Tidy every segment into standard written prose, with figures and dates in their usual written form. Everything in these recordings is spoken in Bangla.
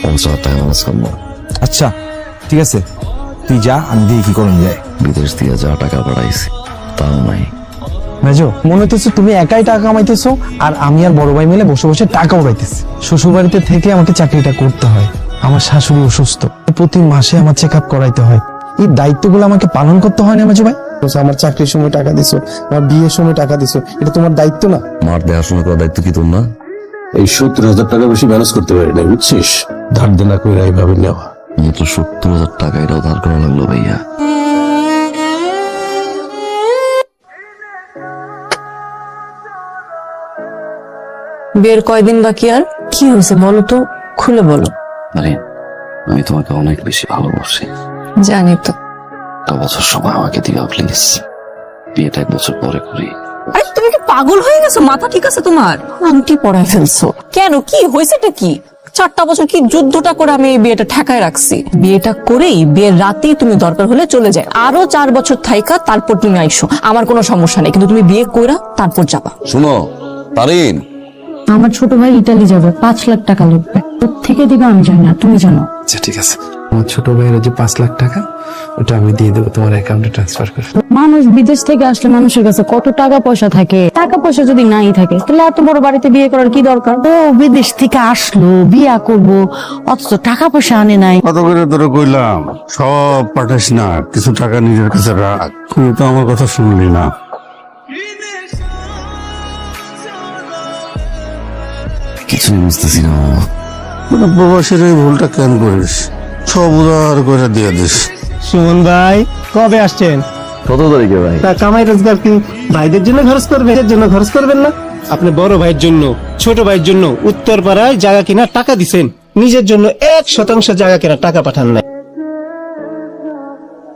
50,000 টাকা ম্যানেজ করবো। আচ্ছা ঠিক আছে, তুই যা, আমি দেখি কি করুন যায়। বিদেশ দিয়ে যা টাকা পাঠাইছি তাও নাই। মেজো, মনে হইতেছে তুমি একাই টাকা কামাইতেছো আর আমি আর বড় ভাই মিলে বসে বসে টাকা উড়াইতেছি। শ্বশুর বাড়িতে থেকে আমাকে চাকরিটা করতে হয়, আমার শাশুড়ি অসুস্থ, প্রতি মাসে আমার চেক আপ করাইতে হয়। এই দায়িত্বগুলো আমাকে পালন করতে হয় না মেজো ভাই? আমার চাকরির সময় টাকা দিছো, আমার বিয়ের সময় টাকা দিছো, এটা তোমার দায়িত্ব না? মার দেখাশোনা করার দায়িত্ব কি তোর না? এই 70,000 টাকা বেশি ম্যানেজ করতে পারি না, বুঝছিস? ধার দেনা করে এইভাবে নেওয়া। মাত্র 70,000 টাকা, এটাও ধার করা লাগলো ভাইয়া। বিয়ের কয়দিন বাকি আর? কি হয়েছে বলো তো, খুলে বলো। আরে আমি তোমাকে অনেক বেশি ভালোবাসি। জানি তো। একটা বছর সময় আমাকে দিবা প্লিজ, বিয়েটা 1 বছর পরে করি। আরে তুমি কি পাগল হয়ে গেছো? মাথা ঠিক আছে তোমার? আংটি পরায় ফেলছো কেন? কি হয়েছেটা কি? 4টা বছর কি যুদ্ধটা করে আমি এই বিয়েটা ঠেকায় রাখছি। বিয়েটা করেই বিয়ের রাতেই তুমি দরকার হলে চলে যায়, আরো 4 বছর থাইকা তারপর তুমি আইসো, আমার কোনো সমস্যা নেই, কিন্তু তুমি বিয়ে কইরা তারপর যাবা। শুনো তারিন, আমার ছোট ভাই ইতালি যাবে, 5 লাখ টাকা লাগবে। থেকে দিবে আমি জানি না, তুমি জানো। আচ্ছা ঠিক আছে, আমার ছোট ভাইয়ের যে 5 লাখ টাকা, ওটা আমি দিয়ে দেবো, তোমার অ্যাকাউন্টে ট্রান্সফার করে। মানুষ বিদেশ থেকে আসলে মানুষের কাছে কত টাকা পয়সা থাকে, টাকা পয়সা যদি নাই থাকে তাহলে এত বড় বাড়িতে বিয়ে করার কি দরকার? ও বিদেশ থেকে আসলো, বিয়া করব, অথচ টাকা পয়সা আনে নাই। কত করে তোরা কইলাম সব পাঠাস না, কিছু টাকা নিজের কাছে রাখ। তুই তো আমার কথা শুনলি না। কিছুই বুঝতেছি না মামা। মানে প্রবাসীর এই ভুলটা কেন করিস? সব উদার করে দিয়ে দিস। সুমন ভাই কবে আসছেন? কত তারিখে ভাই? তা কামাই রোজগার কি ভাইদের জন্য খরচ করবেন, এর জন্য খরচ করবেন না? আপনি বড় ভাইয়ের জন্য, ছোট ভাইয়ের জন্য উত্তর পাড়ায় জায়গা কিনা টাকা দিছেন, নিজের জন্য 1% জায়গা কিনা টাকা পাঠান নাই।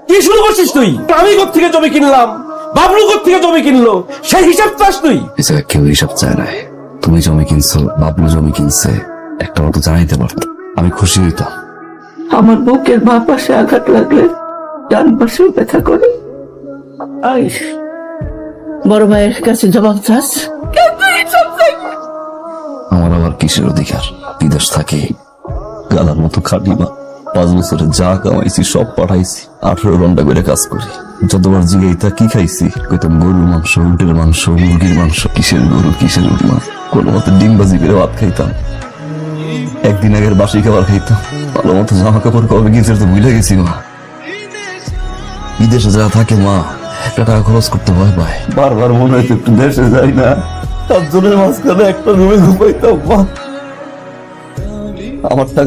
কি শুরু করছিস তুই? আমি কোত্থেকে জমি কিনলাম, বাবলু কোত্থেকে জমি কিনলো, সেই হিসাব চাস তুই? এছাড়া কেউ হিসাব চায় না। তুমি জমি কিনছো, বাবলু জমি কিনছে, একটা মতো জানাইতে পারতো, আমি খুশি হইতাম। আমার বুকের বাঁ পাশে আঘাত লাগলে ডান পাশেও ব্যথা করে। আইস বড় ভাইয়ের কাছে জবাব চাস। আমার আবার কিসের অধিকার? বিদেশ থাকে গালার মতো খাটি মা। 5 বছরে যা কামাইছি সব পাঠাইছি, 18 ঘন্টা করে কাজ করি। যতবার জিগাইতা কি খাইছি, কইতাম গরুর মাংস, উটের মাংস, মুরগির মাংস। কিসের গরু, কিসের উট মা? কোনো মতে ডিম বাজি করে ভাত খাইতাম, একদিন আগের বাসি খাবার খাইতাম। ভালো মতো জামা কাপড় কবে গিয়েছে তো ভুলে গেছি মা। বিদেশে যা থাকে মা, একটা টাকা খরচ করতে ভয় পায়। বারবার মনে হয়তো একটু দেশে যাই না, 7 জনের মাঝখানে একটা রুমে ঘুমাইতাম মা। আমার টাকা